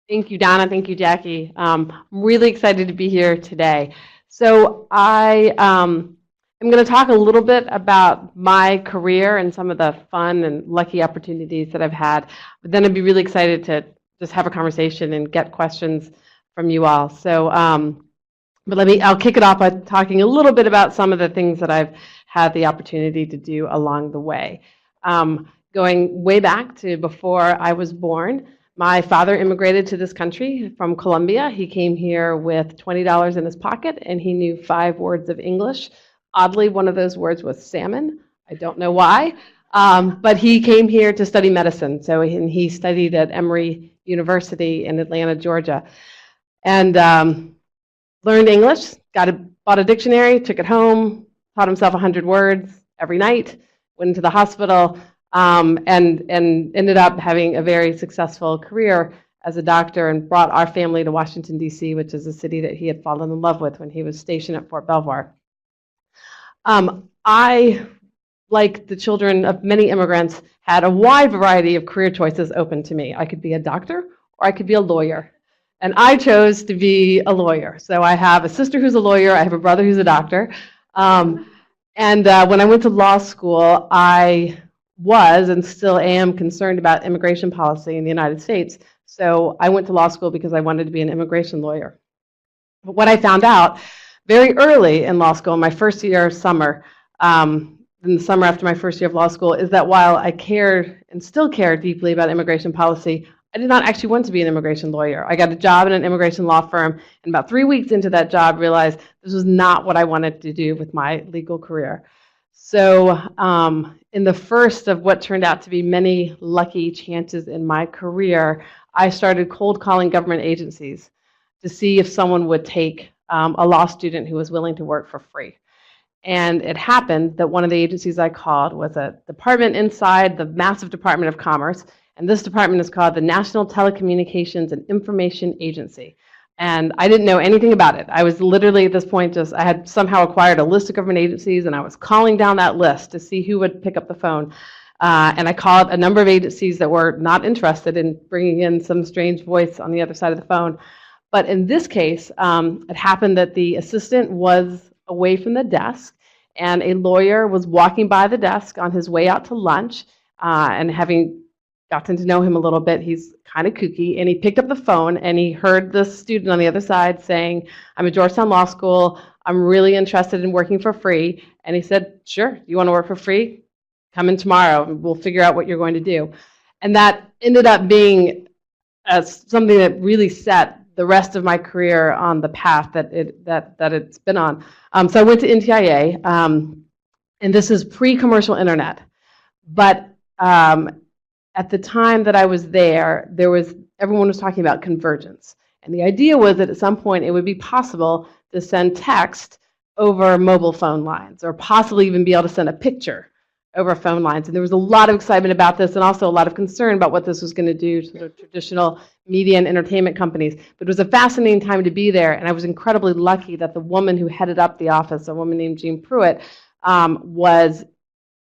Thank you, Donna. Thank you, Jackie. I'm really excited to be here today. So I am going to talk a little bit about my career and some of the fun and lucky opportunities that I've had. But then I'd be really excited to just have a conversation and get questions from you all. So, but I'll kick it off by talking a little bit about some of the things that I've had the opportunity to do along the way. Going way back to before I was born, my father immigrated to this country from Colombia. He came here with $20 in his pocket, and he knew 5 words of English. Oddly, one of those words was salmon. I don't know why, but he came here to study medicine. So he studied at Emory University in Atlanta, Georgia, and learned English, bought a dictionary, took it home, taught himself 100 words every night, went into the hospital, and ended up having a very successful career as a doctor and brought our family to Washington, D.C., which is a city that he had fallen in love with when he was stationed at Fort Belvoir. I, like the children of many immigrants, had a wide variety of career choices open to me. I could be a doctor or I could be a lawyer. And I chose to be a lawyer. So I have a sister who's a lawyer. I have a brother who's a doctor. And when I went to law school, I was and still am concerned about immigration policy in the United States. So I went to law school because I wanted to be an immigration lawyer. But what I found out very early in law school, in my first year of summer, in the summer after my first year of law school, is that while I cared and still care deeply about immigration policy, I did not actually want to be an immigration lawyer. I got a job in an immigration law firm, and about 3 weeks into that job, realized this was not what I wanted to do with my legal career. So in the first of what turned out to be many lucky chances in my career, I started cold calling government agencies to see if someone would take a law student who was willing to work for free. And it happened that one of the agencies I called was a department inside the massive Department of Commerce. And this department is called the National Telecommunications and Information Agency. And I didn't know anything about it. I was literally at this point I had somehow acquired a list of government agencies, and I was calling down that list to see who would pick up the phone. And I called a number of agencies that were not interested in bringing in some strange voice on the other side of the phone. But in this case, it happened that the assistant was away from the desk, and a lawyer was walking by the desk on his way out to lunch, and having gotten to know him a little bit, he's kind of kooky, and he picked up the phone and he heard the student on the other side saying, "I'm at Georgetown Law School, I'm really interested in working for free." And he said, "Sure, you want to work for free? Come in tomorrow and we'll figure out what you're going to do." And that ended up being something that really set the rest of my career on the path that it's been on. So I went to NTIA, and this is pre-commercial internet. But at the time that I was there, everyone was talking about convergence. And the idea was that at some point it would be possible to send text over mobile phone lines, or possibly even be able to send a picture over phone lines. And there was a lot of excitement about this, and also a lot of concern about what this was going to do to the traditional media and entertainment companies. But it was a fascinating time to be there, and I was incredibly lucky that the woman who headed up the office, a woman named Jean Pruitt, was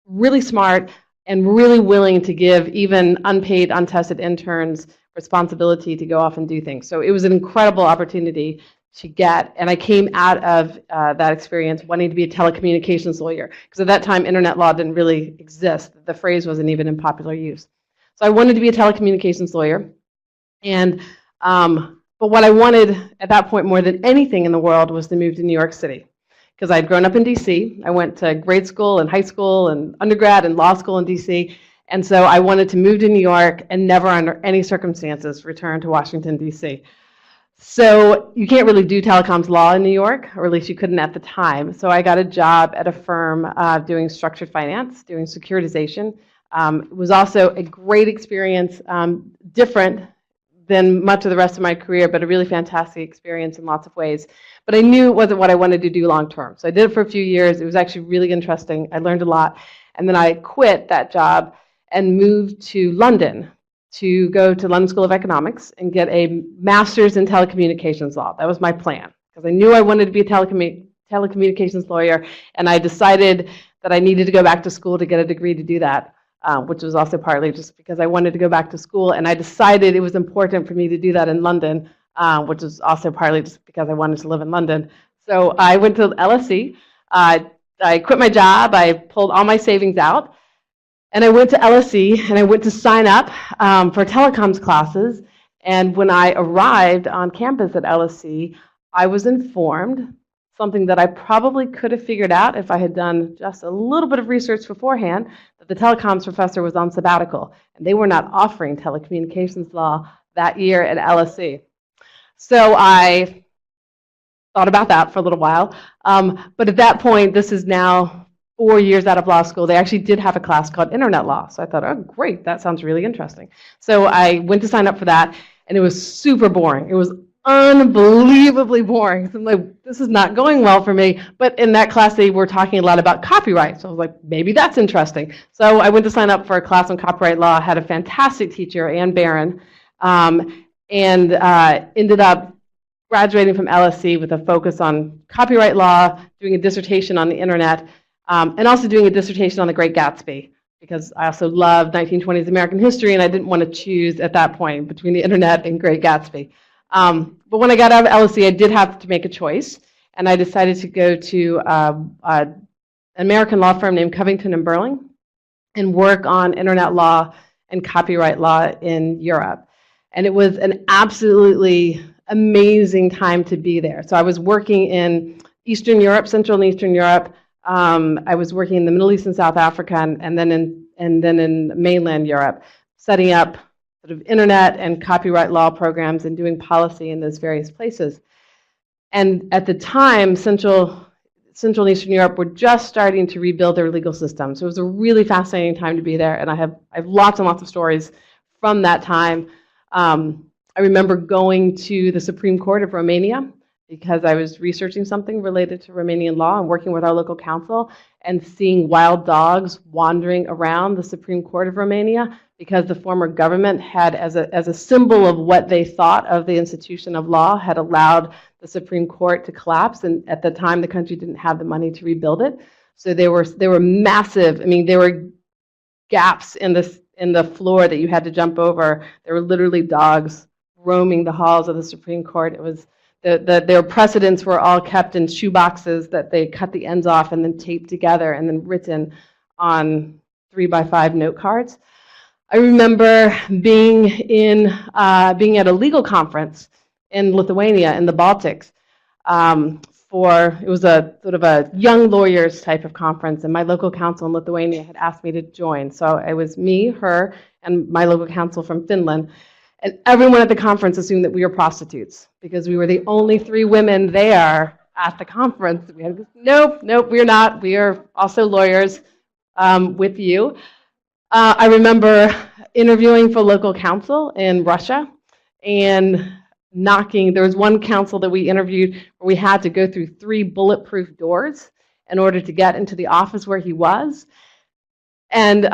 really smart and really willing to give even unpaid, untested interns responsibility to go off and do things. So it was an incredible opportunity to get, and I came out of that experience wanting to be a telecommunications lawyer, because at that time internet law didn't really exist. The phrase wasn't even in popular use. So I wanted to be a telecommunications lawyer, and but what I wanted at that point more than anything in the world was to move to New York City, because I'd grown up in DC. I went to grade school and high school and undergrad and law school in DC, and so I wanted to move to New York and never under any circumstances return to Washington, DC. So you can't really do telecoms law in New York, or at least you couldn't at the time. So I got a job at a firm doing structured finance, doing securitization. It was also a great experience, different than much of the rest of my career, but a really fantastic experience in lots of ways. But I knew it wasn't what I wanted to do long term. So I did it for a few years. It was actually really interesting. I learned a lot. And then I quit that job and moved to London to go to London School of Economics and get a master's in telecommunications law. That was my plan, because I knew I wanted to be a telecommunications lawyer, and I decided that I needed to go back to school to get a degree to do that. which was also partly just because I wanted to go back to school, and I decided it was important for me to do that in London, which was also partly just because I wanted to live in London. So I went to LSE. I quit my job. I pulled all my savings out, and I went to LSE, and I went to sign up for telecoms classes. And when I arrived on campus at LSE, I was informed, something that I probably could have figured out if I had done just a little bit of research beforehand, that the telecoms professor was on sabbatical, and they were not offering telecommunications law that year at LSE. So I thought about that for a little while. But at that point, this is now 4 years out of law school, they actually did have a class called Internet Law. So I thought, oh, great, that sounds really interesting. So I went to sign up for that, and it was super boring. It was unbelievably boring. So I'm like, this is not going well for me. But in that class, they were talking a lot about copyright. So I was like, maybe that's interesting. So I went to sign up for a class on copyright law, had a fantastic teacher, Ann Barron, and ended up graduating from LSE with a focus on copyright law, doing a dissertation on the internet, and also doing a dissertation on the Great Gatsby, because I also loved 1920s American history, and I didn't want to choose at that point between the internet and Great Gatsby. But when I got out of LSE, I did have to make a choice, and I decided to go to an American law firm named Covington and Burling and work on internet law and copyright law in Europe. And it was an absolutely amazing time to be there. So I was working in Eastern Europe, Central and Eastern Europe. I was working in the Middle East and South Africa, and then in mainland Europe, setting up sort of internet and copyright law programs and doing policy in those various places. And at the time, Central and Eastern Europe were just starting to rebuild their legal system. So it was a really fascinating time to be there, and I have lots and lots of stories from that time. I remember going to the Supreme Court of Romania because I was researching something related to Romanian law and working with our local council, and seeing wild dogs wandering around the Supreme Court of Romania because the former government had, as a symbol of what they thought of the institution of law, had allowed the Supreme Court to collapse. And at the time, the country didn't have the money to rebuild it. So there were massive, I mean, there were gaps in the floor that you had to jump over. There were literally dogs roaming the halls of the Supreme Court. It was their precedents were all kept in shoe boxes that they cut the ends off and then taped together and then written on 3x5 note cards. I remember being at a legal conference in Lithuania in the Baltics. It was a sort of a young lawyers type of conference, and my local counsel in Lithuania had asked me to join. So it was me, her, and my local counsel from Finland. And everyone at the conference assumed that we were prostitutes because we were the only 3 women there at the conference. We had, nope, we're not. We are also lawyers with you. I remember interviewing for local counsel in Russia and there was one counsel that we interviewed where we had to go through 3 bulletproof doors in order to get into the office where he was. And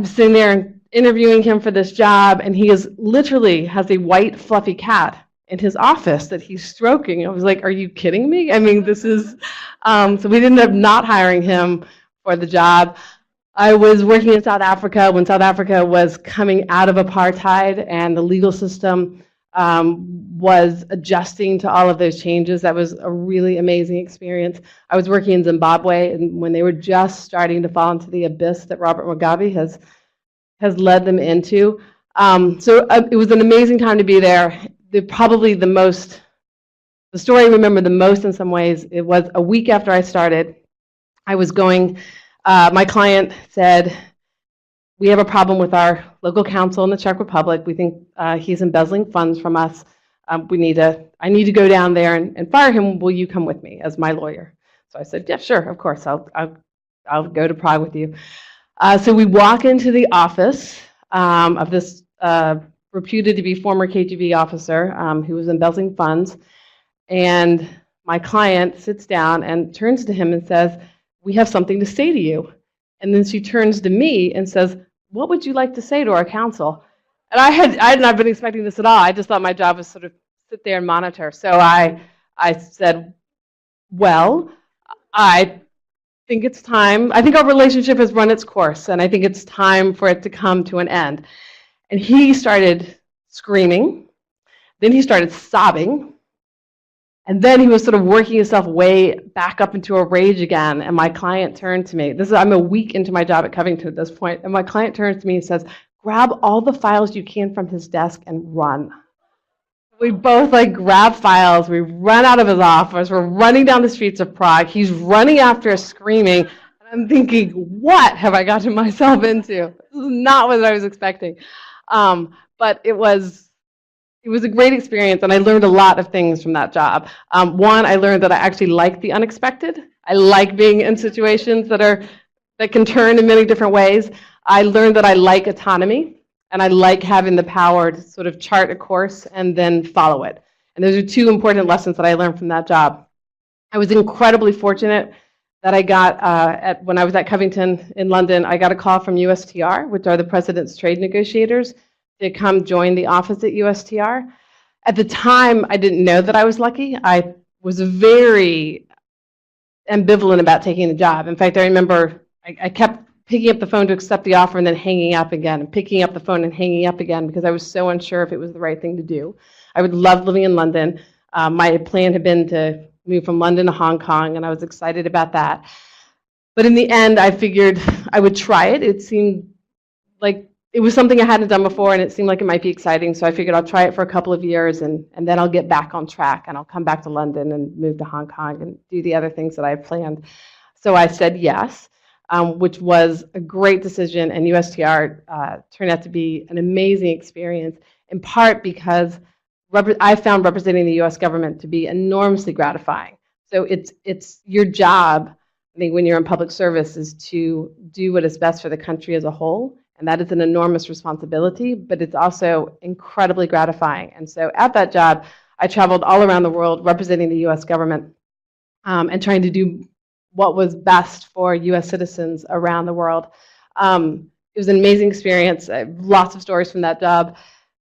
sitting there and interviewing him for this job, and he literally has a white fluffy cat in his office that he's stroking. I was like, are you kidding me? I mean, this is, so we ended up not hiring him for the job. I was working in South Africa when South Africa was coming out of apartheid and the legal system was adjusting to all of those changes. That was a really amazing experience. I was working in Zimbabwe, and when they were just starting to fall into the abyss that Robert Mugabe has led them into. So it was an amazing time to be there. The story I remember the most in some ways, it was a week after I started. I was going, my client said, we have a problem with our local counsel in the Czech Republic. We think he's embezzling funds from us. I need to go down there and fire him. Will you come with me as my lawyer? So I said, yeah, sure, of course. I'll go to Prague with you. So we walk into the office of this reputed to be former KGB officer who was embezzling funds. And my client sits down and turns to him and says, we have something to say to you. And then she turns to me and says, what would you like to say to our counsel? And I had not been expecting this at all. I just thought my job was sort of sit there and monitor. So I said, well, I think it's time. I think our relationship has run its course, and I think it's time for it to come to an end. And he started screaming. Then he started sobbing. And then he was sort of working himself way back up into a rage again. And my client turned to me. I'm a week into my job at Covington at this point. And my client turns to me and says, grab all the files you can from his desk and run. We both like grab files. We run out of his office. We're running down the streets of Prague. He's running after us screaming. And I'm thinking, what have I gotten myself into? This is not what I was expecting. But it was a great experience, and I learned a lot of things from that job. One, I learned that I actually like the unexpected. I like being in situations that can turn in many different ways. I learned that I like autonomy, and I like having the power to sort of chart a course and then follow it. And those are two important lessons that I learned from that job. I was incredibly fortunate that I got, when I was at Covington in London, I got a call from USTR, which are the president's trade negotiators, to come join the office at USTR. At the time, I didn't know that I was lucky. I was very ambivalent about taking the job. In fact, I remember I kept picking up the phone to accept the offer and then hanging up again, and picking up the phone and hanging up again, because I was so unsure if it was the right thing to do. I would love living in London. My plan had been to move from London to Hong Kong, and I was excited about that. But in the end, I figured I would try it. It seemed like it was something I hadn't done before, and it seemed like it might be exciting. So I figured I'll try it for a couple of years, and then I'll get back on track, and I'll come back to London and move to Hong Kong and do the other things that I had planned. So I said yes, which was a great decision, and USTR turned out to be an amazing experience, in part because I found representing the US government to be enormously gratifying. So it's your job, I think, when you're in public service, is to do what is best for the country as a whole. And that is an enormous responsibility, but it's also incredibly gratifying. And so at that job, I traveled all around the world representing the US government, and trying to do what was best for US citizens around the world. It was an amazing experience. I have lots of stories from that job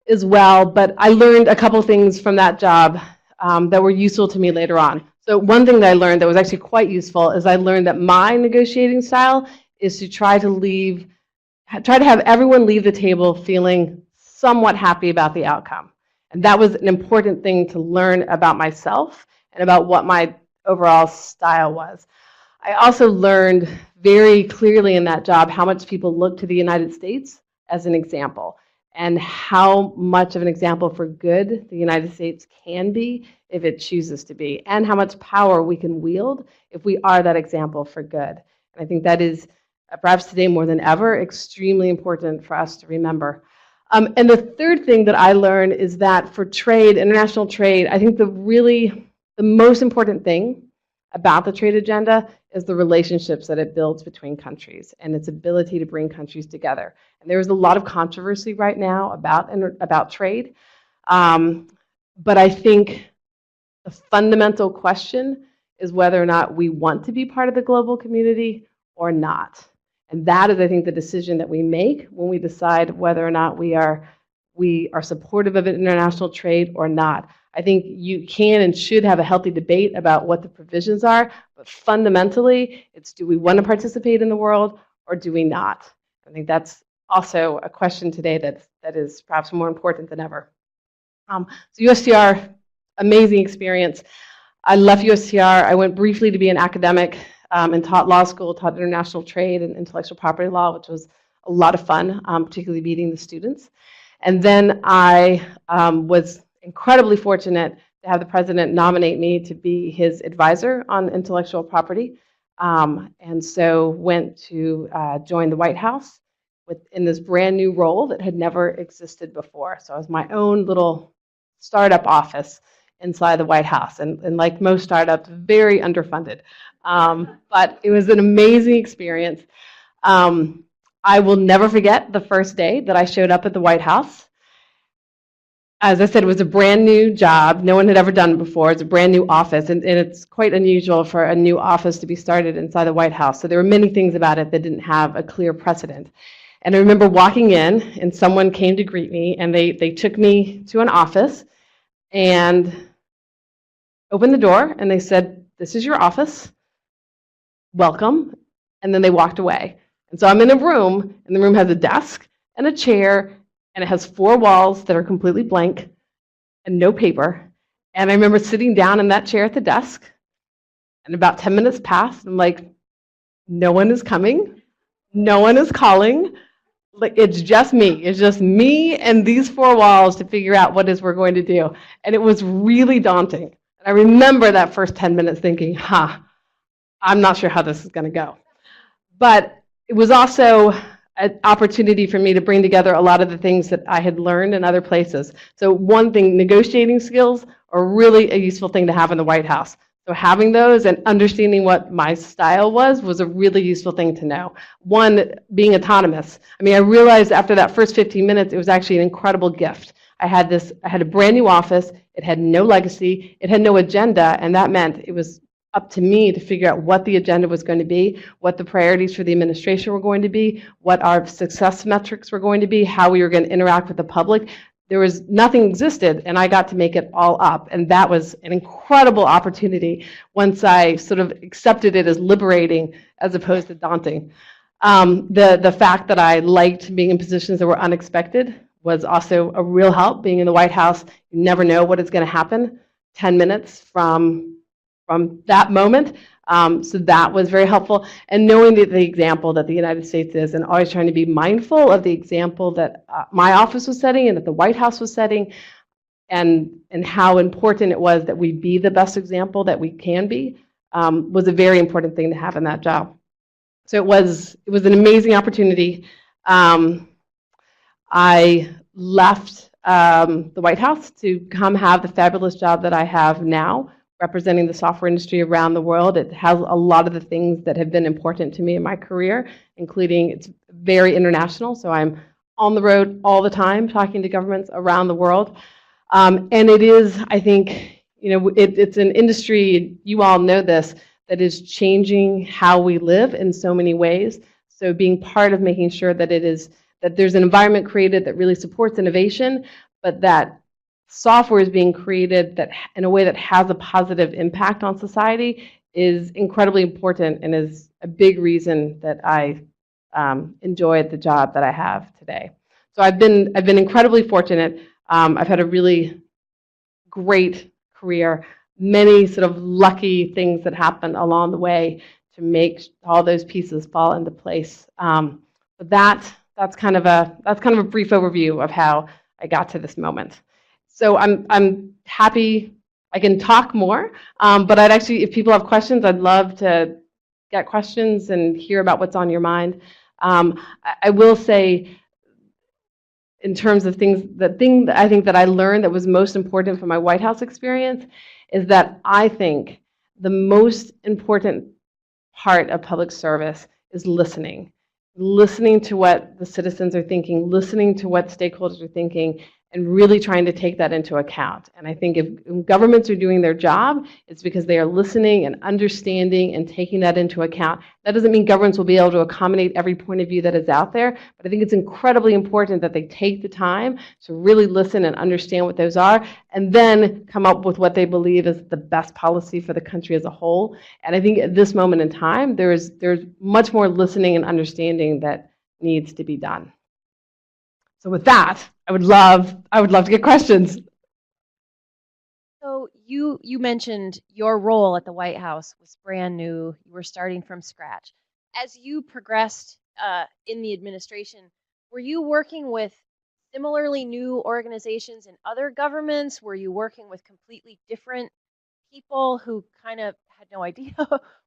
as well, but I learned a couple things from that job that were useful to me later on. So one thing that I learned that was actually quite useful is I learned that my negotiating style is to try to have everyone leave the table feeling somewhat happy about the outcome. And that was an important thing to learn about myself and about what my overall style was. I also learned very clearly in that job how much people look to the United States as an example, and how much of an example for good the United States can be if it chooses to be, and how much power we can wield if we are that example for good. And I think that is, perhaps today more than ever, extremely important for us to remember. And the third thing that I learned is that for trade, international trade, I think the most important thing about the trade agenda is the relationships that it builds between countries and its ability to bring countries together. And there is a lot of controversy right now about trade. But I think the fundamental question is whether or not we want to be part of the global community or not. And that is, I think, the decision that we make when we decide whether or not we are supportive of international trade or not. I think you can and should have a healthy debate about what the provisions are, but fundamentally, it's, do we want to participate in the world or do we not? I think that's also a question today that is perhaps more important than ever. So USTR, amazing experience. I left USTR. I went briefly to be an academic and taught law school, taught international trade and intellectual property law, which was a lot of fun, particularly meeting the students. And then I was incredibly fortunate to have the president nominate me to be his advisor on intellectual property. And so went to join the White House in this brand new role that had never existed before. So it was my own little startup office inside the White House. And like most startups, very underfunded. But it was an amazing experience. I will never forget the first day that I showed up at the White House. As I said, it was a brand new job. No one had ever done it before. It's a brand new office, and it's quite unusual for a new office to be started inside the White House. So there were many things about it that didn't have a clear precedent. And I remember walking in, and someone came to greet me, and they took me to an office and opened the door, and they said, "This is your office. welcome, and then they walked away. And so I'm in a room, and the room has a desk and a chair, and it has 4 walls that are completely blank and no paper. And I remember sitting down in that chair at the desk, and about 10 minutes passed. I'm like, no one is coming, no one is calling. Like, it's just me. It's just me and these 4 walls to figure out what it is we're going to do. And it was really daunting. And I remember that first 10 minutes thinking, I'm not sure how this is going to go. But it was also an opportunity for me to bring together a lot of the things that I had learned in other places. So one thing, negotiating skills are really a useful thing to have in the White House. So having those and understanding what my style was a really useful thing to know. One, being autonomous. I mean, I realized after that first 15 minutes, it was actually an incredible gift. I had a brand new office. It had no legacy. It had no agenda, and that meant it was up to me to figure out what the agenda was going to be, what the priorities for the administration were going to be, what our success metrics were going to be, how we were going to interact with the public. There was nothing existed, and I got to make it all up. And that was an incredible opportunity once I sort of accepted it as liberating as opposed to daunting. The fact that I liked being in positions that were unexpected was also a real help. Being in the White House, you never know what is going to happen 10 minutes from that moment. So that was very helpful. And knowing the example that the United States is, and always trying to be mindful of the example that my office was setting and that the White House was setting, and how important it was that we be the best example that we can be, was a very important thing to have in that job. So it was an amazing opportunity. I left the White House to come have the fabulous job that I have now, representing the software industry around the world. It has a lot of the things that have been important to me in my career, including it's very international, so I'm on the road all the time talking to governments around the world. And it is, I think, it's an industry, you all know this, that is changing how we live in so many ways. So being part of making sure that there's an environment created that really supports innovation, but that software is being created that in a way that has a positive impact on society is incredibly important, and is a big reason that I enjoy the job that I have today. So I've been incredibly fortunate. I've had a really great career, many sort of lucky things that happened along the way to make all those pieces fall into place. But that's kind of a brief overview of how I got to this moment. So I'm happy I can talk more, but I'd actually, if people have questions, I'd love to get questions and hear about what's on your mind. I will say, in terms of things, the thing that I think that I learned that was most important from my White House experience is that I think the most important part of public service is listening. Listening to what the citizens are thinking, listening to what stakeholders are thinking, and really trying to take that into account. And I think if governments are doing their job, it's because they are listening and understanding and taking that into account. That doesn't mean governments will be able to accommodate every point of view that is out there, but I think it's incredibly important that they take the time to really listen and understand what those are, and then come up with what they believe is the best policy for the country as a whole. And I think at this moment in time, there's much more listening and understanding that needs to be done. So with that, I would love to get questions. So you mentioned your role at the White House was brand new. You were starting from scratch. As you progressed in the administration, were you working with similarly new organizations in other governments? Were you working with completely different people who kind of had no idea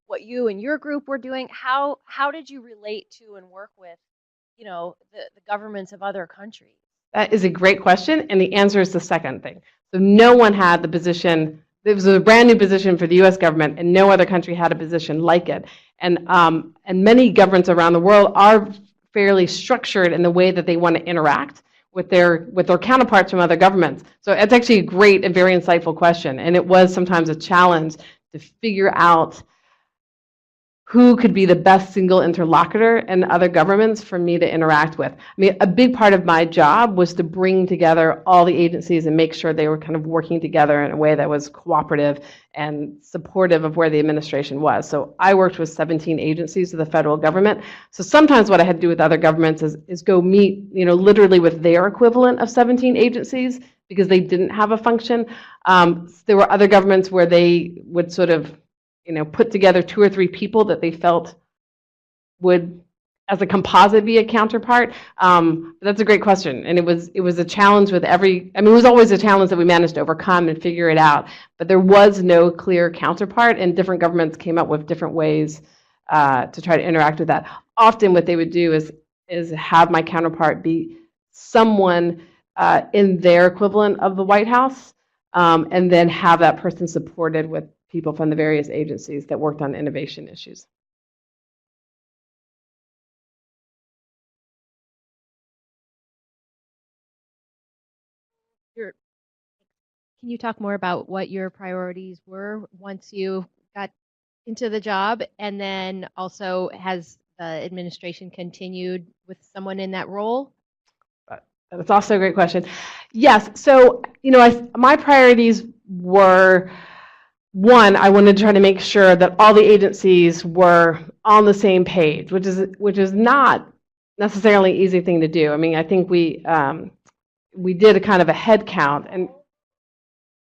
what you and your group were doing? How did you relate to and work with, the governments of other countries? That is a great question, and the answer is the second thing. So no one had the position. It was a brand new position for the U.S. government, and no other country had a position like it. And many governments around the world are fairly structured in the way that they want to interact with their counterparts from other governments. So it's actually a great and very insightful question, and it was sometimes a challenge to figure out who could be the best single interlocutor in other governments for me to interact with. I mean, a big part of my job was to bring together all the agencies and make sure they were kind of working together in a way that was cooperative and supportive of where the administration was. So I worked with 17 agencies of the federal government. So sometimes what I had to do with other governments is go meet, literally with their equivalent of 17 agencies because they didn't have a function. There were other governments where they would sort of put together 2 or 3 people that they felt would, as a composite, be a counterpart. That's a great question, and it was a challenge with every. I mean, it was always a challenge that we managed to overcome and figure it out. But there was no clear counterpart, and different governments came up with different ways to try to interact with that. Often, what they would do is have my counterpart be someone in their equivalent of the White House, and then have that person supported with people from the various agencies that worked on innovation issues. Can you talk more about what your priorities were once you got into the job? And then also, has the administration continued with someone in that role? That's also a great question. Yes, so my priorities were, one, I wanted to try to make sure that all the agencies were on the same page, which is not necessarily an easy thing to do. I mean, I think we did a kind of a head count, and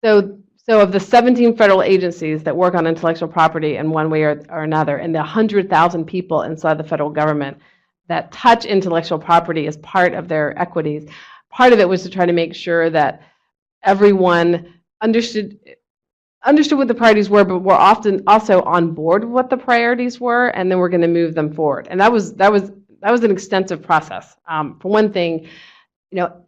so of the 17 federal agencies that work on intellectual property in one way or another, and the 100,000 people inside the federal government that touch intellectual property as part of their equities, part of it was to try to make sure that everyone understood what the priorities were, but were often also on board with what the priorities were, and then we're going to move them forward. And that was an extensive process. For one thing,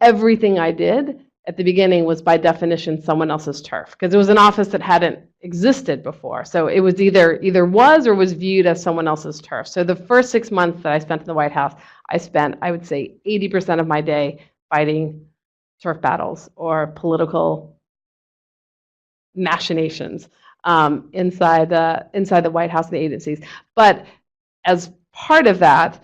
everything I did at the beginning was by definition someone else's turf, because it was an office that hadn't existed before. So it was either was or was viewed as someone else's turf. So the first 6 months that I spent in the White House, I spent, I would say, 80% of my day fighting turf battles or political machinations inside the White House and the agencies. But as part of that,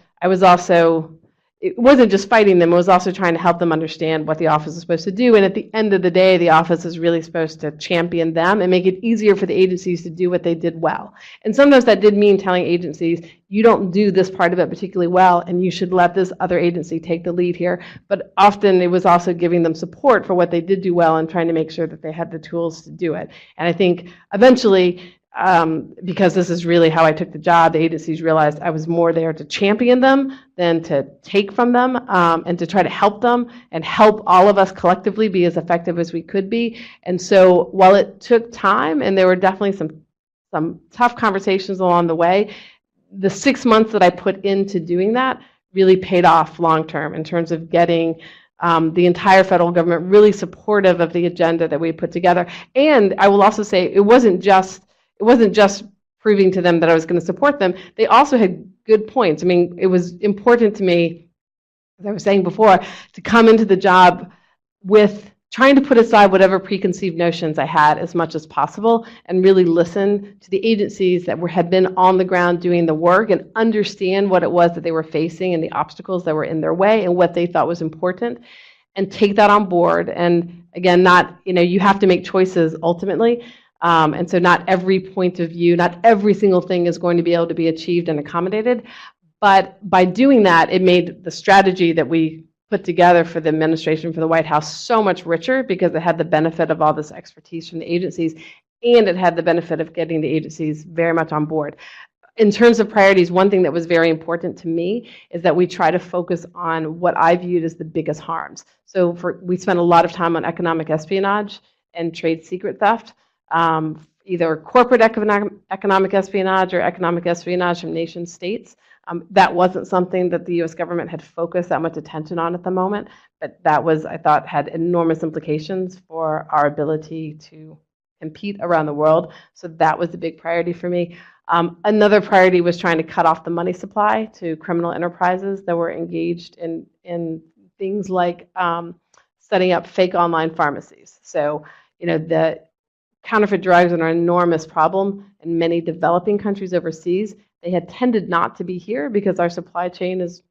it wasn't just fighting them, it was also trying to help them understand what the office is supposed to do. And at the end of the day, the office is really supposed to champion them and make it easier for the agencies to do what they did well. And sometimes that did mean telling agencies, you don't do this part of it particularly well, and you should let this other agency take the lead here. But often it was also giving them support for what they did do well and trying to make sure that they had the tools to do it. And I think eventually, because this is really how I took the job, the agencies realized I was more there to champion them than to take from them, and to try to help them and help all of us collectively be as effective as we could be. And so while it took time, and there were definitely some tough conversations along the way, the 6 months that I put into doing that really paid off long term in terms of getting the entire federal government really supportive of the agenda that we put together. And I will also say it wasn't just proving to them that I was going to support them. They also had good points. I mean, it was important to me, as I was saying before, to come into the job with trying to put aside whatever preconceived notions I had as much as possible and really listen to the agencies that had been on the ground doing the work and understand what it was that they were facing and the obstacles that were in their way and what they thought was important, and take that on board. And again, you have to make choices ultimately. And so not every point of view, not every single thing is going to be able to be achieved and accommodated. But by doing that, it made the strategy that we put together for the administration, for the White House, so much richer, because it had the benefit of all this expertise from the agencies, and it had the benefit of getting the agencies very much on board. In terms of priorities, one thing that was very important to me is that we try to focus on what I viewed as the biggest harms. So we spent a lot of time on economic espionage and trade secret theft. Either corporate economic espionage or economic espionage from nation states. That wasn't something that the U.S. government had focused that much attention on at the moment, but that was, I thought, had enormous implications for our ability to compete around the world. So that was the big priority for me. Another priority was trying to cut off the money supply to criminal enterprises that were engaged in things like setting up fake online pharmacies. So, the counterfeit drugs are an enormous problem in many developing countries overseas. They had tended not to be here because our supply chain is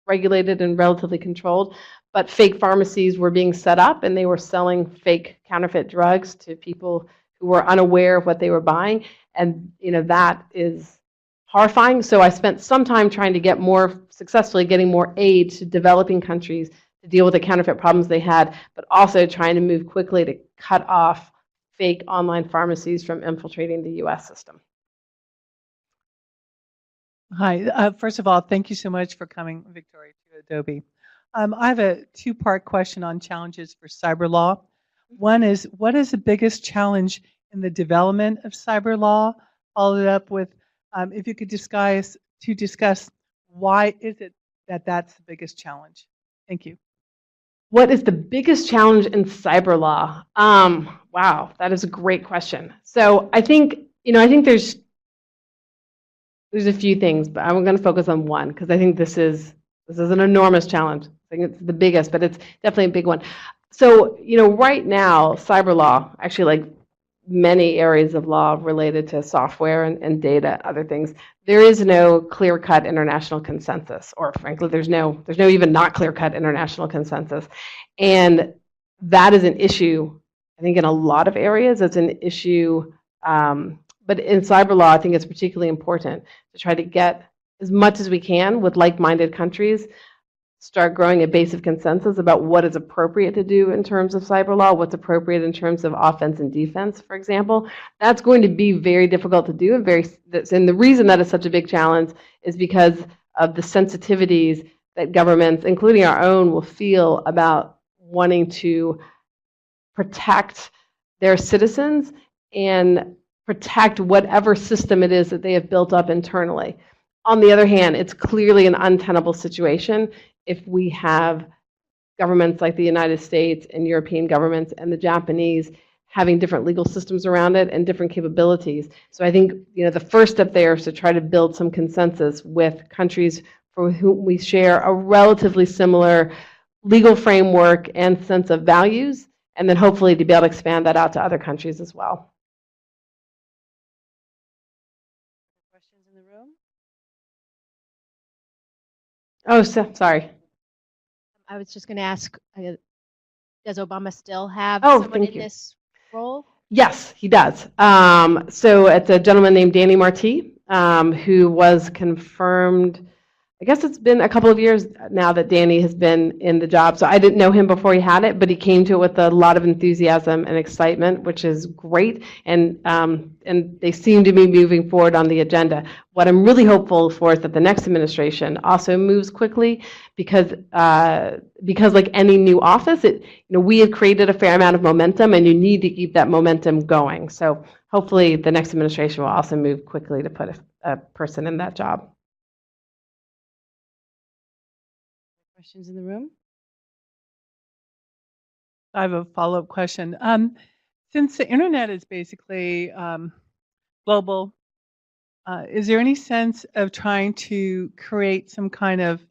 regulated and relatively controlled, but fake pharmacies were being set up and they were selling fake counterfeit drugs to people who were unaware of what they were buying. And that is horrifying. So I spent some time trying to get more, successfully getting more aid to developing countries to deal with the counterfeit problems they had, but also trying to move quickly to cut off fake online pharmacies from infiltrating the US system. Hi. First of all, thank you so much for coming, Victoria, to Adobe. I have a two-part question on challenges for cyber law. One is, what is the biggest challenge in the development of cyber law? Followed up with, if you could discuss why is it that that's the biggest challenge? Thank you. What is the biggest challenge in cyber law? Wow, that is a great question. So I think there's a few things, but I'm going to focus on one because I think this is an enormous challenge. I think it's the biggest, but it's definitely a big one. So right now, cyber law, actually like many areas of law related to software and data, other things, there is no clear-cut international consensus, or frankly, there's no even not clear-cut international consensus. And that is an issue, I think, in a lot of areas. It's an issue, but in cyber law, I think it's particularly important to try to get as much as we can with like-minded countries, start growing a base of consensus about what is appropriate to do in terms of cyber law, what's appropriate in terms of offense and defense, for example. That's going to be very difficult to do, and the reason that is such a big challenge is because of the sensitivities that governments, including our own, will feel about wanting to protect their citizens and protect whatever system it is that they have built up internally. On the other hand, it's clearly an untenable situation if we have governments like the United States and European governments and the Japanese having different legal systems around it and different capabilities. So I think the first step there is to try to build some consensus with countries for whom we share a relatively similar legal framework and sense of values, and then hopefully to be able to expand that out to other countries as well. Questions in the room? Oh, sorry. I was just going to ask, does Obama still have someone thank in you. this role? Yes, he does. So it's a gentleman named Danny Marti, who was confirmed. I guess it's been a couple of years now that Danny has been in the job. So I didn't know him before he had it, but he came to it with a lot of enthusiasm and excitement, which is great. And they seem to be moving forward on the agenda. What I'm really hopeful for is that the next administration also moves quickly because like any new office, we have created a fair amount of momentum, and you need to keep that momentum going. So hopefully the next administration will also move quickly to put a person in that job. Questions in the room? I have a follow-up question. Since the internet is basically global, is there any sense of trying to create some kind of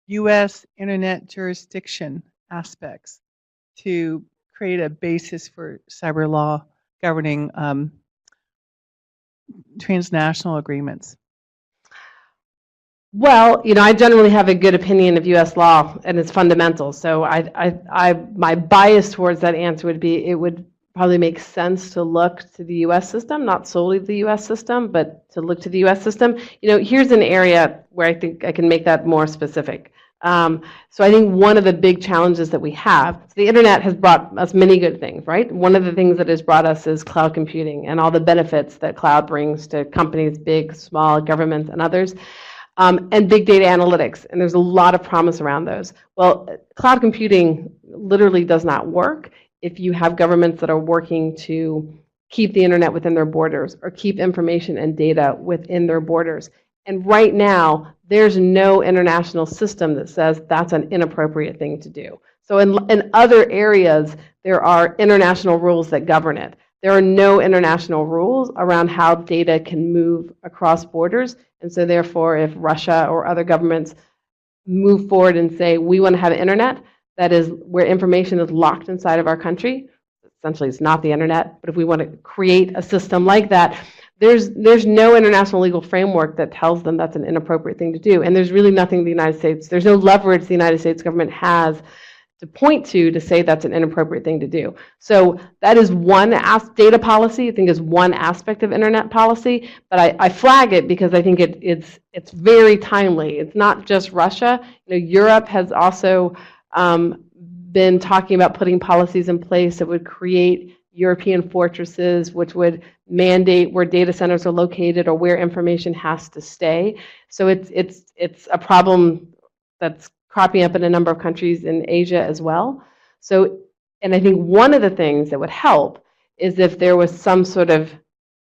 U.S. internet jurisdiction aspects to create a basis for cyber law governing transnational agreements? Well, I generally have a good opinion of U.S. law and its fundamentals. So my bias towards that answer would be it would probably make sense to look to the U.S. system, not solely the U.S. system, but to look to the U.S. system. Here's an area where I think I can make that more specific. So I think one of the big challenges that we have, so the internet has brought us many good things, right? One of the things that has brought us is cloud computing and all the benefits that cloud brings to companies, big, small, governments, and others. And big data analytics, and there's a lot of promise around those. Well, cloud computing literally does not work if you have governments that are working to keep the internet within their borders or keep information and data within their borders. And right now, there's no international system that says that's an inappropriate thing to do. So in other areas, there are international rules that govern it. There are no international rules around how data can move across borders. And so therefore, if Russia or other governments move forward and say, we want to have an internet that is where information is locked inside of our country, essentially it's not the internet, but if we want to create a system like that, there's no international legal framework that tells them that's an inappropriate thing to do. And there's really nothing the United States, there's no leverage the United States government has to point to say that's an inappropriate thing to do. So that is one data policy, I think, is one aspect of internet policy, but I flag it because I think it's very timely. It's not just Russia. Europe has also been talking about putting policies in place that would create European fortresses, which would mandate where data centers are located or where information has to stay. So it's a problem that's cropping up in a number of countries in Asia as well. So, and I think one of the things that would help is if there was some sort of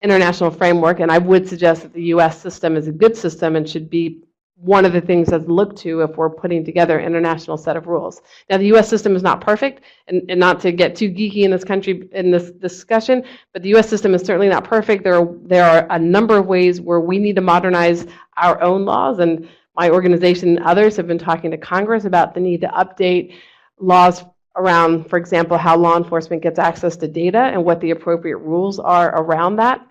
international framework, and I would suggest that the US system is a good system and should be one of the things that's looked to if we're putting together an international set of rules. Now, the US system is not perfect, and not to get too geeky in this country, in this discussion, but the US system is certainly not perfect. There are a number of ways where we need to modernize our own laws, and my organization and others have been talking to Congress about the need to update laws around, for example, how law enforcement gets access to data and what the appropriate rules are around that.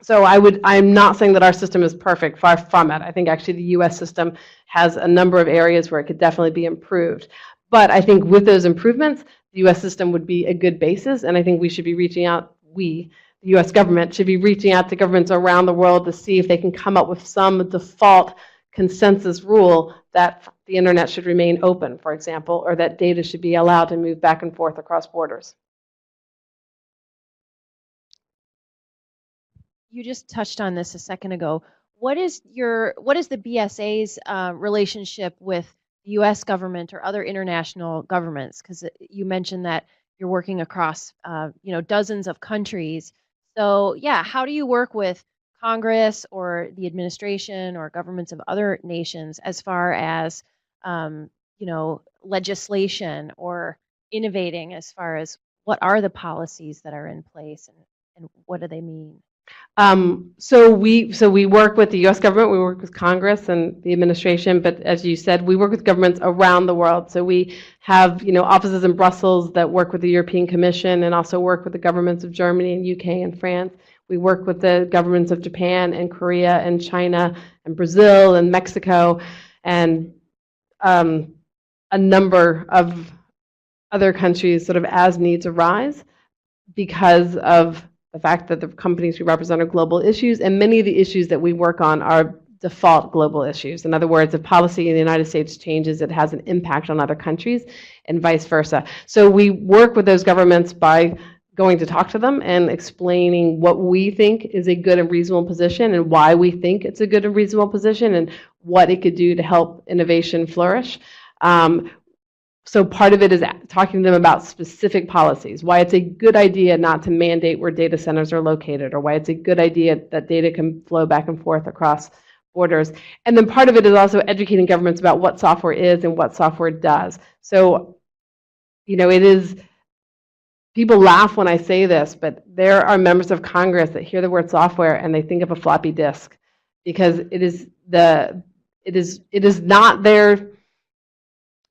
So I'm not saying that our system is perfect, far from it. I think actually the US system has a number of areas where it could definitely be improved. But I think with those improvements, the US system would be a good basis, and I think we should be reaching out, the US government should be reaching out to governments around the world to see if they can come up with some default consensus rule that the internet should remain open, for example, or that data should be allowed to move back and forth across borders. You just touched on this a second ago. What is the BSA's relationship with the U.S. government or other international governments? Because you mentioned that you're working across dozens of countries. So yeah, how do you work with Congress or the administration or governments of other nations as far as legislation or innovating as far as what are the policies that are in place and what do they mean? So we work with the U.S. government, we work with Congress and the administration, but as you said, we work with governments around the world. So we have offices in Brussels that work with the European Commission and also work with the governments of Germany and UK and France. We work with the governments of Japan and Korea and China and Brazil and Mexico and a number of other countries sort of as needs arise because of the fact that the companies we represent are global issues, and many of the issues that we work on are default global issues. In other words, if policy in the United States changes, it has an impact on other countries and vice versa. So we work with those governments by going to talk to them and explaining what we think is a good and reasonable position and why we think it's a good and reasonable position and what it could do to help innovation flourish. So part of it is talking to them about specific policies, why it's a good idea not to mandate where data centers are located, or why it's a good idea that data can flow back and forth across borders. And then part of it is also educating governments about what software is and what software does. So, it is, people laugh when I say this, but there are members of Congress that hear the word software and they think of a floppy disk because it is not their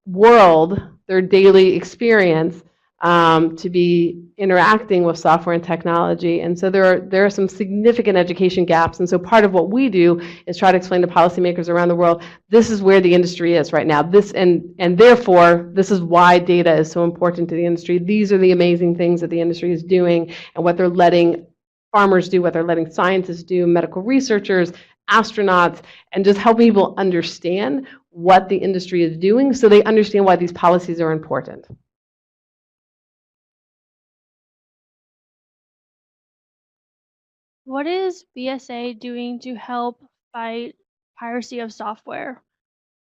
world, their daily experience, to be interacting with software and technology. And so there are some significant education gaps. And so part of what we do is try to explain to policymakers around the world, this is where the industry is right now. And therefore, this is why data is so important to the industry. These are the amazing things that the industry is doing and what they're letting farmers do, what they're letting scientists do, medical researchers, astronauts, and just help people understand what the industry is doing so they understand why these policies are important. What is BSA doing to help fight piracy of software?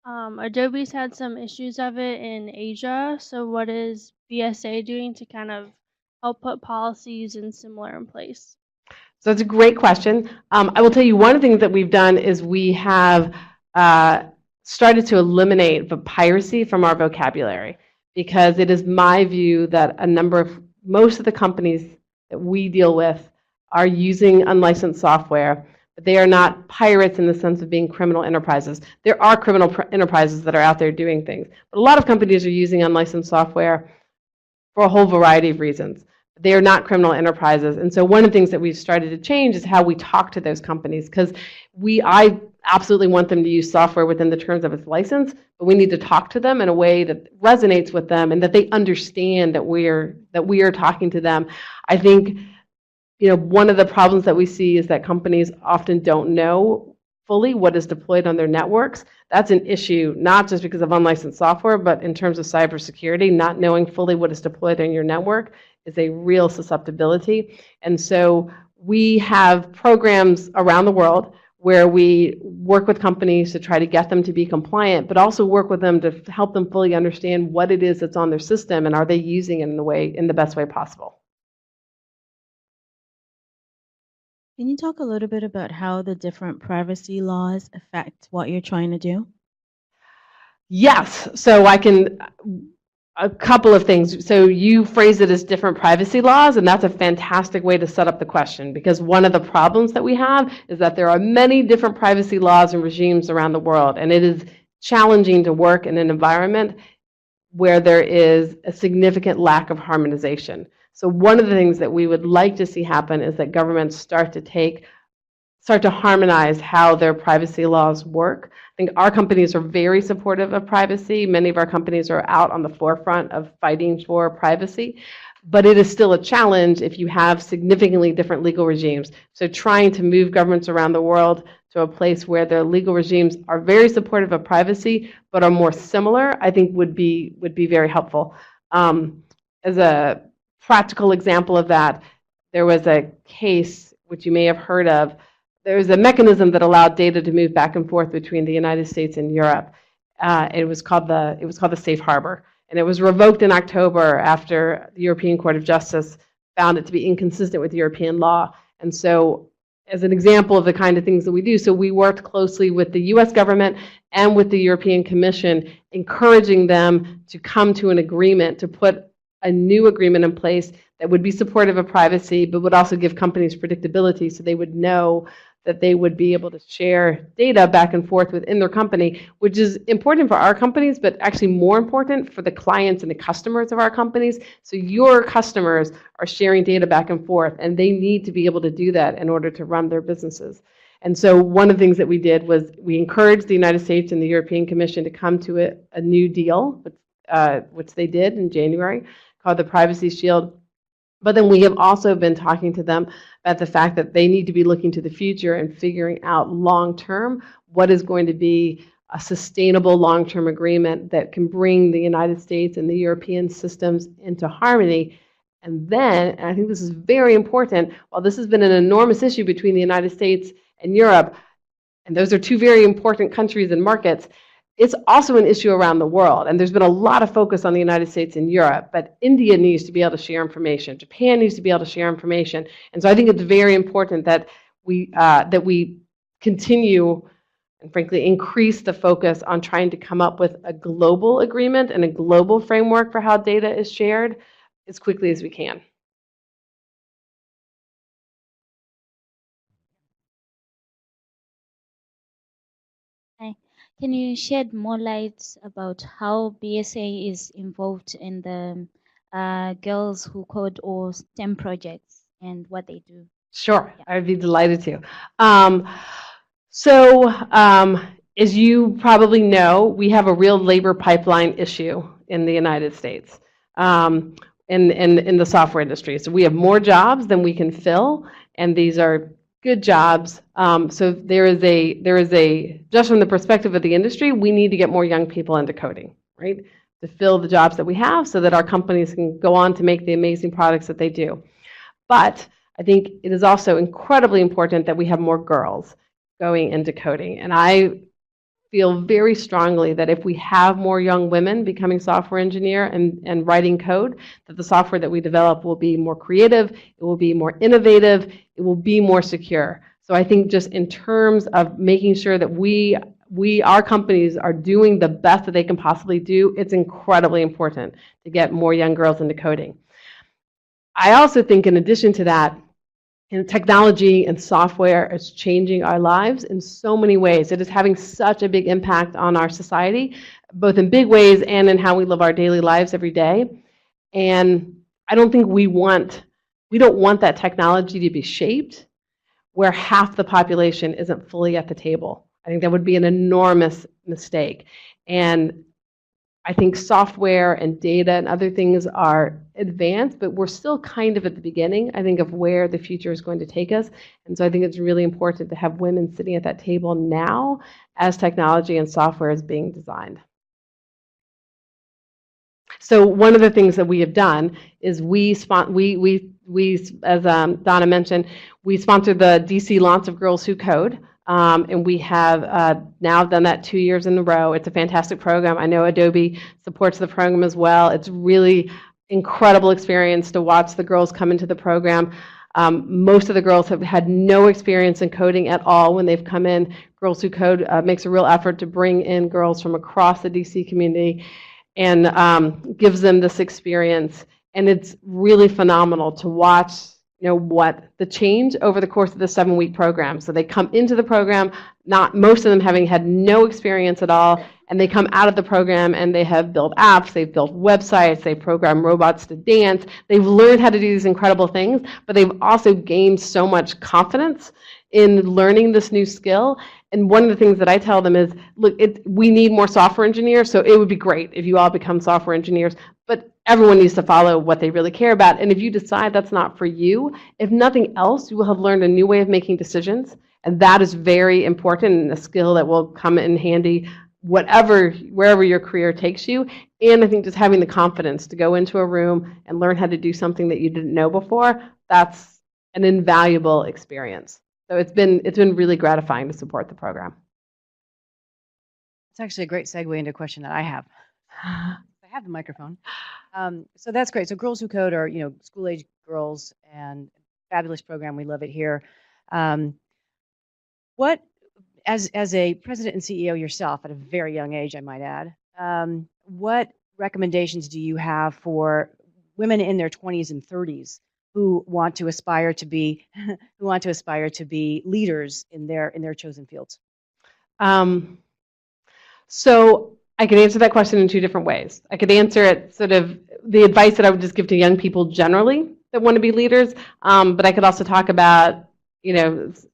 Adobe's had some issues of it in Asia, so what is BSA doing to kind of help put policies and similar in place? So that's a great question. I will tell you one of the things that we've done is we have started to eliminate the piracy from our vocabulary, because it is my view that most of the companies that we deal with are using unlicensed software, but they are not pirates in the sense of being criminal enterprises. There are criminal enterprises that are out there doing things, but a lot of companies are using unlicensed software for a whole variety of reasons. They are not criminal enterprises. And so one of the things that we've started to change is how we talk to those companies, because I absolutely want them to use software within the terms of its license, but we need to talk to them in a way that resonates with them and that they understand that we are talking to them. I think, one of the problems that we see is that companies often don't know fully what is deployed on their networks. That's an issue, not just because of unlicensed software, but in terms of cybersecurity. Not knowing fully what is deployed on your network is a real susceptibility. And so we have programs around the world where we work with companies to try to get them to be compliant, but also work with them to help them fully understand what it is that's on their system and are they using it in the best way possible. Can you talk a little bit about how the different privacy laws affect what you're trying to do? Yes, so a couple of things. So you phrase it as different privacy laws, and that's a fantastic way to set up the question, because one of the problems that we have is that there are many different privacy laws and regimes around the world, and it is challenging to work in an environment where there is a significant lack of harmonization. So one of the things that we would like to see happen is that governments start to harmonize how their privacy laws work. I think our companies are very supportive of privacy. Many of our companies are out on the forefront of fighting for privacy, but it is still a challenge if you have significantly different legal regimes. So trying to move governments around the world to a place where their legal regimes are very supportive of privacy, but are more similar, I think would be very helpful. As a practical example of that, there was a case which you may have heard of. There was a mechanism that allowed data to move back and forth between the United States and Europe. It was called the Safe Harbor, and it was revoked in October after the European Court of Justice found it to be inconsistent with European law. And so, as an example of the kind of things that we do, so we worked closely with the U.S. government and with the European Commission, encouraging them to come to an agreement, to put a new agreement in place that would be supportive of privacy, but would also give companies predictability so they would know that they would be able to share data back and forth within their company, which is important for our companies, but actually more important for the clients and the customers of our companies. So your customers are sharing data back and forth, and they need to be able to do that in order to run their businesses. And so one of the things that we did was we encouraged the United States and the European Commission to come to a new deal, which they did in January, called the Privacy Shield. But then we have also been talking to them about the fact that they need to be looking to the future and figuring out long-term what is going to be a sustainable long-term agreement that can bring the United States and the European systems into harmony. And then, and I think this is very important, while this has been an enormous issue between the United States and Europe, and those are two very important countries and markets, it's also an issue around the world, and there's been a lot of focus on the United States and Europe, but India needs to be able to share information. Japan needs to be able to share information. And so I think it's very important that we continue and frankly increase the focus on trying to come up with a global agreement and a global framework for how data is shared as quickly as we can. Hi. Can you shed more light about how BSA is involved in the Girls Who Code or STEM projects and what they do? Sure, Yeah. I'd be delighted to. As you probably know, we have a real labor pipeline issue in the United States, in the software industry. So we have more jobs than we can fill, and these are good jobs. So there is a, just from the perspective of the industry, we need to get more young people into coding, right? To fill the jobs that we have so that our companies can go on to make the amazing products that they do. But I think it is also incredibly important that we have more girls going into coding. And I feel very strongly that if we have more young women becoming software engineer and writing code, that the software that we develop will be more creative, it will be more innovative, it will be more secure. So I think just in terms of making sure that our companies are doing the best that they can possibly do, it's incredibly important to get more young girls into coding. I also think in addition to that, technology and software is changing our lives in so many ways. It is having such a big impact on our society, both in big ways and in how we live our daily lives every day. And I don't think we don't want that technology to be shaped where half the population isn't fully at the table. I think that would be an enormous mistake. And I think software and data and other things are advanced, but we're still kind of at the beginning, I think, of where the future is going to take us. And so I think it's really important to have women sitting at that table now as technology and software is being designed. So one of the things that we have done is as Donna mentioned, we sponsored the DC launch of Girls Who Code. And we have now done that 2 years in a row. It's a fantastic program. I know Adobe supports the program as well. It's really incredible experience to watch the girls come into the program. Most of the girls have had no experience in coding at all when they've come in. Girls Who Code makes a real effort to bring in girls from across the DC community and gives them this experience. And it's really phenomenal to watch what the change over the course of the 7-week program. So they come into the program, most of them having had no experience at all, and they come out of the program and they have built apps, they've built websites, they've programmed robots to dance, they've learned how to do these incredible things, but they've also gained so much confidence in learning this new skill. And one of the things that I tell them is, look, we need more software engineers, so it would be great if you all become software engineers, but everyone needs to follow what they really care about. And if you decide that's not for you, if nothing else, you will have learned a new way of making decisions. And that is very important and a skill that will come in handy wherever your career takes you. And I think just having the confidence to go into a room and learn how to do something that you didn't know before, that's an invaluable experience. So it's been really gratifying to support the program. It's actually a great segue into a question that I have. I have the microphone. So that's great. So Girls Who Code are, school-age girls, and fabulous program. We love it here. What, as a president and CEO yourself at a very young age, I might add, what recommendations do you have for women in their 20s and 30s who want to aspire to be leaders in their chosen fields? So I could answer that question in 2 different ways. I could answer it sort of the advice that I would just give to young people generally that want to be leaders, but I could also talk about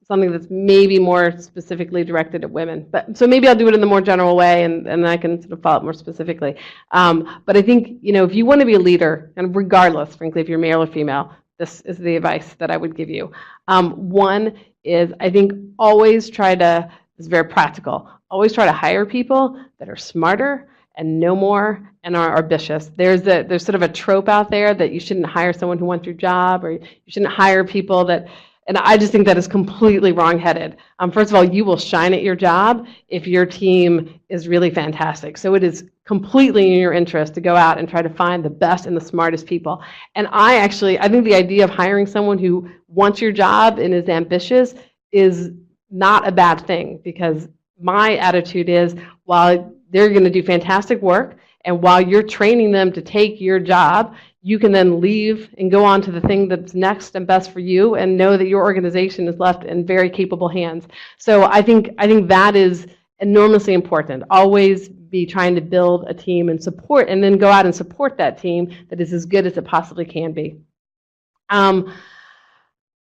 something that's maybe more specifically directed at women. So maybe I'll do it in the more general way, and I can sort of follow up more specifically. But I think if you want to be a leader, and regardless, frankly, if you're male or female, this is the advice that I would give you. One is, I think, always try to, it's very practical, always try to hire people that are smarter and know more and are ambitious. There's sort of a trope out there that you shouldn't hire someone who wants your job, or you shouldn't hire people that, and I just think that is completely wrong-headed. First of all, you will shine at your job if your team is really fantastic. So it is completely in your interest to go out and try to find the best and the smartest people. And I think the idea of hiring someone who wants your job and is ambitious is not a bad thing, because my attitude is, while they're going to do fantastic work, and while you're training them to take your job, you can then leave and go on to the thing that's next and best for you, and know that your organization is left in very capable hands. So I think that is enormously important. Always be trying to build a team and support, and then go out and support that team that is as good as it possibly can be.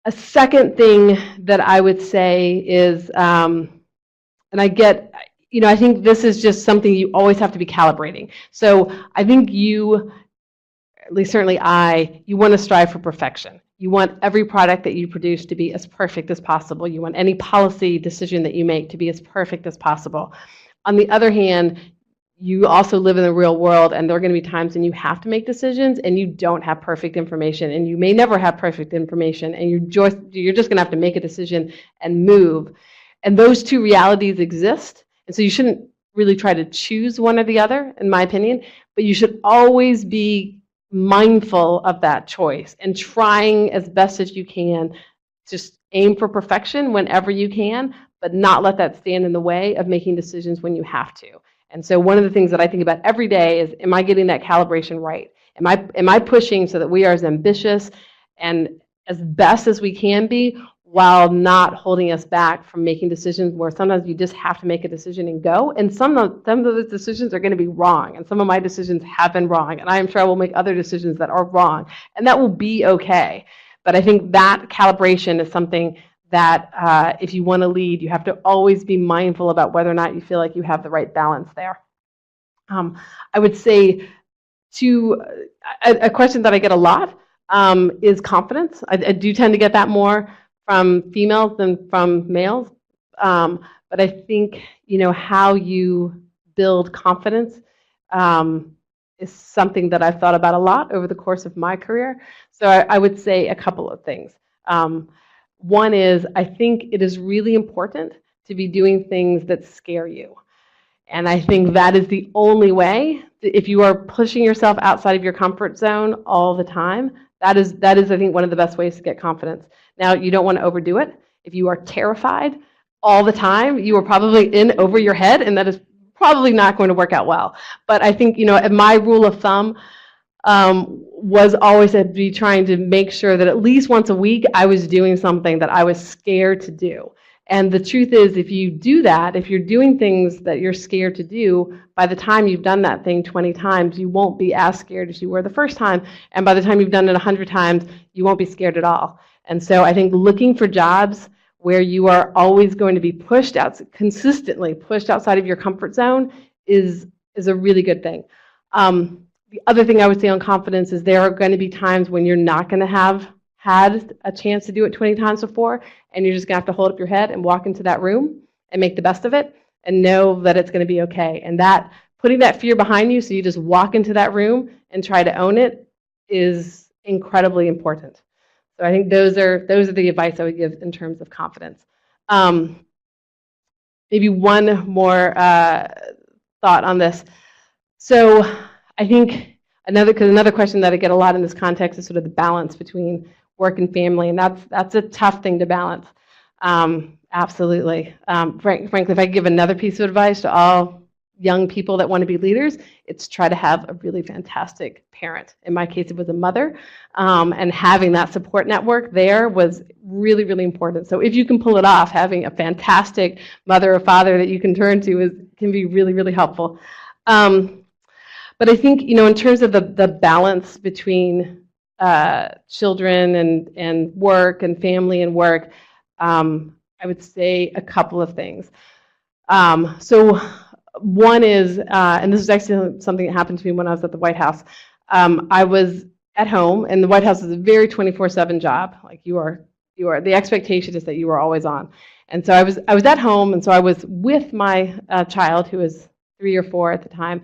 A second thing that I would say is, and I think this is just something you always have to be calibrating. So I think at least certainly you want to strive for perfection. You want every product that you produce to be as perfect as possible. You want any policy decision that you make to be as perfect as possible. On the other hand, you also live in the real world, and there are going to be times when you have to make decisions and you don't have perfect information, and you may never have perfect information, and you're just going to have to make a decision and move. And those 2 realities exist, and so you shouldn't really try to choose one or the other, in my opinion, but you should always be mindful of that choice and trying as best as you can, just aim for perfection whenever you can, but not let that stand in the way of making decisions when you have to. And so one of the things that I think about every day is, am I getting that calibration right? Am I pushing so that we are as ambitious and as best as we can be, while not holding us back from making decisions where sometimes you just have to make a decision and go. And some of those decisions are going to be wrong. And some of my decisions have been wrong. And I am sure I will make other decisions that are wrong. And that will be okay. But I think that calibration is something that if you want to lead, you have to always be mindful about whether or not you feel like you have the right balance there. I would say a question that I get a lot is confidence. I do tend to get that more from females than from males. But I think, how you build confidence is something that I've thought about a lot over the course of my career. So I would say a couple of things. One is, I think it is really important to be doing things that scare you. And I think that is the only way. If you are pushing yourself outside of your comfort zone all the time, that is, I think, one of the best ways to get confidence. Now, you don't want to overdo it. If you are terrified all the time, you are probably in over your head, and that is probably not going to work out well. But I think, my rule of thumb was always to be trying to make sure that at least once a week I was doing something that I was scared to do. And the truth is, if you do that, if you're doing things that you're scared to do, by the time you've done that thing 20 times, you won't be as scared as you were the first time. And by the time you've done it 100 times, you won't be scared at all. And so I think looking for jobs where you are always going to be pushed out, consistently pushed outside of your comfort zone is a really good thing. The other thing I would say on confidence is there are going to be times when you're not going to have had a chance to do it 20 times before, and you're just going to have to hold up your head and walk into that room and make the best of it and know that it's going to be okay. And that, putting that fear behind you so you just walk into that room and try to own it is incredibly important. So I think those are the advice I would give in terms of confidence. Maybe one more thought on this. So I think another question that I get a lot in this context is sort of the balance between work and family, and that's a tough thing to balance. Absolutely. Frankly, if I could give another piece of advice to all young people that want to be leaders, it's try to have a really fantastic parent. In my case, it was a mother, and having that support network there was really, really important. So if you can pull it off, having a fantastic mother or father that you can turn to can be really, really helpful. But I think, in terms of the balance between children and work and family and work, I would say a couple of things. So one is, and this is actually something that happened to me when I was at the White House. I was at home, and the White House is a very 24/7 job. Like you are, the expectation is that you are always on. And so I was at home, and so I was with my child, who was 3 or 4 at the time.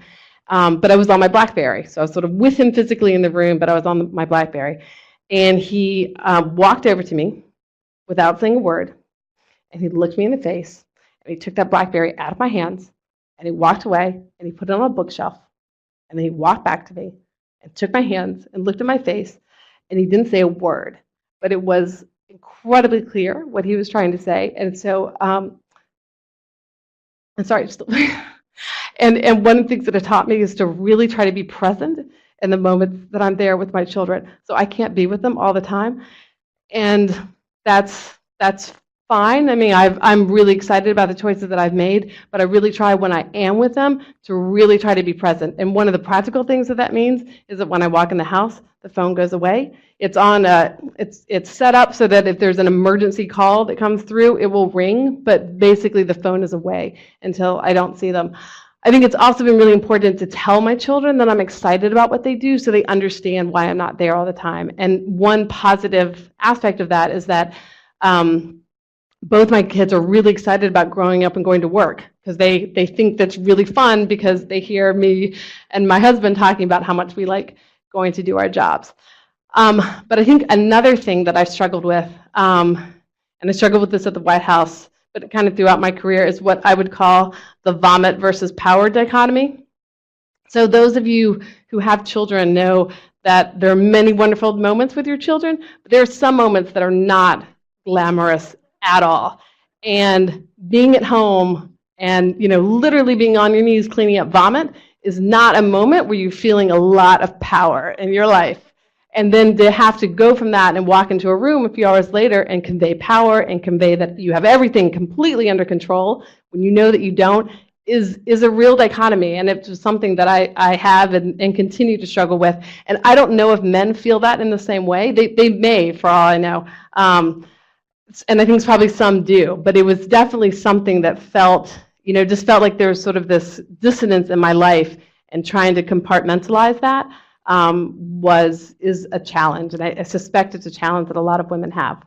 But I was on my BlackBerry. So I was sort of with him physically in the room, but I was on my BlackBerry. And he walked over to me without saying a word, and he looked me in the face, and he took that BlackBerry out of my hands, and he walked away, and he put it on a bookshelf, and then he walked back to me and took my hands and looked at my face, and he didn't say a word, but it was incredibly clear what he was trying to say. And so, I'm sorry, And one of the things that it taught me is to really try to be present in the moments that I'm there with my children. So I can't be with them all the time, and that's fine. I mean, I'm really excited about the choices that I've made, but I really try when I am with them to really try to be present. And one of the practical things that means is that when I walk in the house, the phone goes away. It's on it's set up so that if there's an emergency call that comes through, it will ring, but basically the phone is away until I don't see them. I think it's also been really important to tell my children that I'm excited about what they do so they understand why I'm not there all the time. And one positive aspect of that is that both my kids are really excited about growing up and going to work, because they think that's really fun because they hear me and my husband talking about how much we like going to do our jobs. But I think another thing that I've struggled with, and I struggled with this at the White House, but kind of throughout my career, is what I would call the vomit versus power dichotomy. So those of you who have children know that there are many wonderful moments with your children, but there are some moments that are not glamorous at all. And being at home and literally being on your knees cleaning up vomit is not a moment where you're feeling a lot of power in your life. And then to have to go from that and walk into a room a few hours later and convey power and convey that you have everything completely under control when you know that you don't is a real dichotomy. And it's just something that I have and continue to struggle with. And I don't know if men feel that in the same way. They may, for all I know. And I think probably some do. But it was definitely something that felt, just felt like there was sort of this dissonance in my life, and trying to compartmentalize that is a challenge, and I suspect it's a challenge that a lot of women have.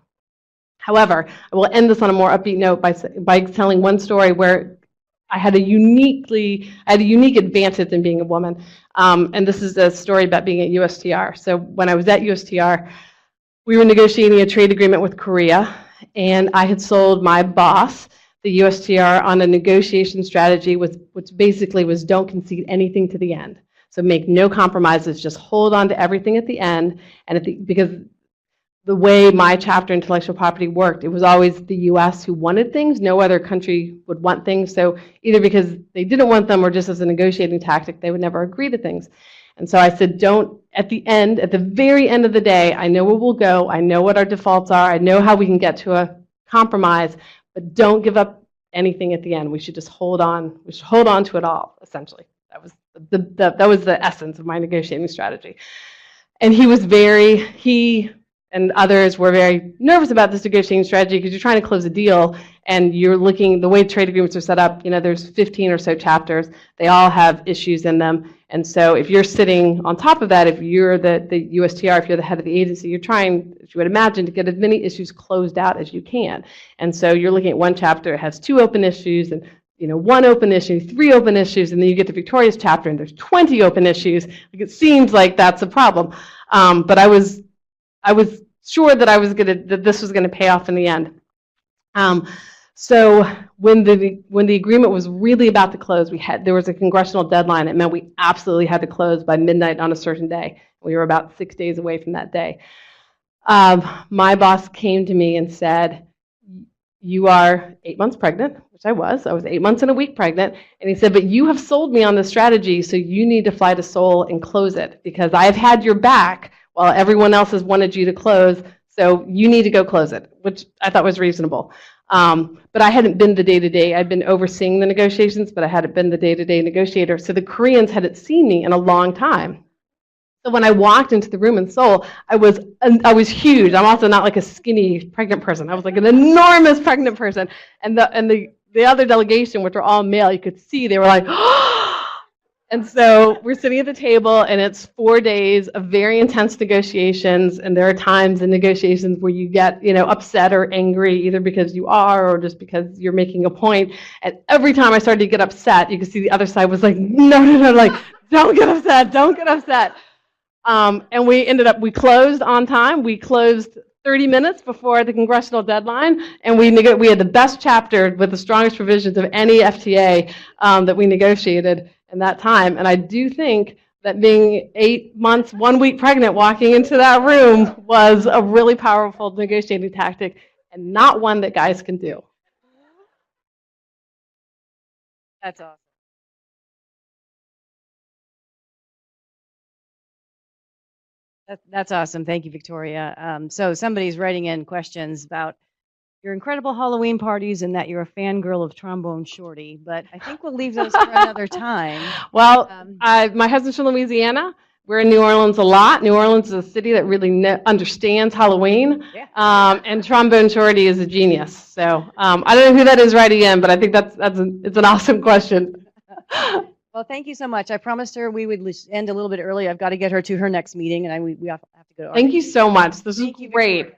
However, I will end this on a more upbeat note by telling one story where I had a unique advantage in being a woman, and this is a story about being at USTR. So when I was at USTR, we were negotiating a trade agreement with Korea, and I had sold my boss, the USTR, on a negotiation strategy which basically was don't concede anything to the end. So make no compromises, just hold on to everything at the end. And because the way my chapter intellectual property worked, it was always the US who wanted things. No other country would want things. So either because they didn't want them or just as a negotiating tactic, they would never agree to things. And so I said, at the very end of the day, I know where we'll go. I know what our defaults are. I know how we can get to a compromise, but don't give up anything at the end. We should just hold on. We should hold on to it all, essentially. That was the essence of my negotiating strategy. And he and others were very nervous about this negotiating strategy because you're trying to close a deal and you're looking, the way trade agreements are set up, there's 15 or so chapters. They all have issues in them. And so if you're sitting on top of that, if you're the USTR, if you're the head of the agency, you're trying, as you would imagine, to get as many issues closed out as you can. And so you're looking at one chapter, it has 2 open issues, and 1 open issue, 3 open issues, and then you get to Victoria's chapter and there's 20 open issues. Like, it seems like that's a problem. But I was sure that this was gonna pay off in the end. So when the agreement was really about to close, there was a congressional deadline. It meant we absolutely had to close by midnight on a certain day. We were about 6 days away from that day. My boss came to me and said, "You are 8 months pregnant," which I was. I was 8 months and a week pregnant. And he said, "But you have sold me on this strategy, so you need to fly to Seoul and close it, because I've had your back while everyone else has wanted you to close, so you need to go close it," which I thought was reasonable. But I hadn't been the day-to-day. I'd been overseeing the negotiations, but I hadn't been the day-to-day negotiator. So the Koreans hadn't seen me in a long time. So when I walked into the room in Seoul, I was huge. I'm also not like a skinny pregnant person. I was like an enormous pregnant person. And the other delegation, which were all male, you could see they were like, and so we're sitting at the table, and it's 4 days of very intense negotiations. And there are times in negotiations where you get, upset or angry, either because you are or just because you're making a point. And every time I started to get upset, you could see the other side was like, no, like, don't get upset, don't get upset. And we closed on time. We closed 30 minutes before the congressional deadline, and we had the best chapter with the strongest provisions of any FTA that we negotiated in that time. And I do think that being 8 months, 1 week pregnant, walking into that room was a really powerful negotiating tactic, and not one that guys can do. That's awesome. That's awesome. Thank you, Victoria. So somebody's writing in questions about your incredible Halloween parties and that you're a fangirl of Trombone Shorty, but I think we'll leave those for another time. Well, my husband's from Louisiana. We're in New Orleans a lot. New Orleans is a city that really understands Halloween, yeah. And Trombone Shorty is a genius. So I don't know who that is writing in, but I think it's an awesome question. Well, thank you so much. I promised her we would end a little bit early. I've got to get her to her next meeting, and we have to go to our Thank you so much. This is great.